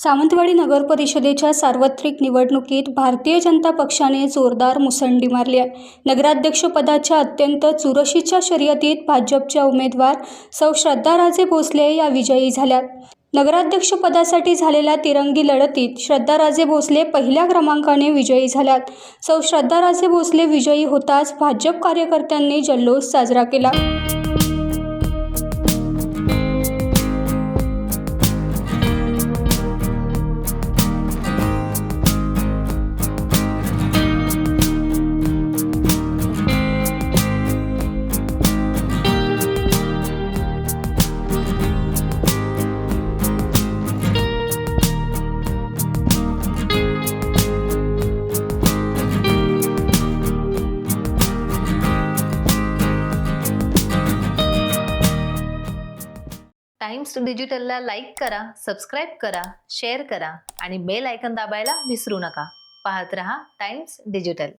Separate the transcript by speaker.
Speaker 1: सावंतवाडी नगर परिषदेच्या सार्वत्रिक निवडणुकीत भारतीय जनता पक्षाने जोरदार मुसंडी मारली आहे। नगराध्यक्षपदाच्या अत्यंत चुरशीच्या शर्यतीत भाजपच्या उमेदवार सौ श्रद्धाराजे भोसले या विजयी झाल्यात। नगराध्यक्षपदासाठी झालेल्या तिरंगी लढतीत श्रद्धाराजे भोसले पहिल्या क्रमांकाने विजयी झाल्यात। सौ श्रद्धाराजे भोसले विजयी होताच भाजप कार्यकर्त्यांनी जल्लोष साजरा केला।
Speaker 2: टाइम्स डिजिटलला लाईक करा, सबस्क्राईब करा, शेअर करा आणि बेल आयकॉन दाबायला विसरू नका। पाहत रहा टाइम्स डिजिटल।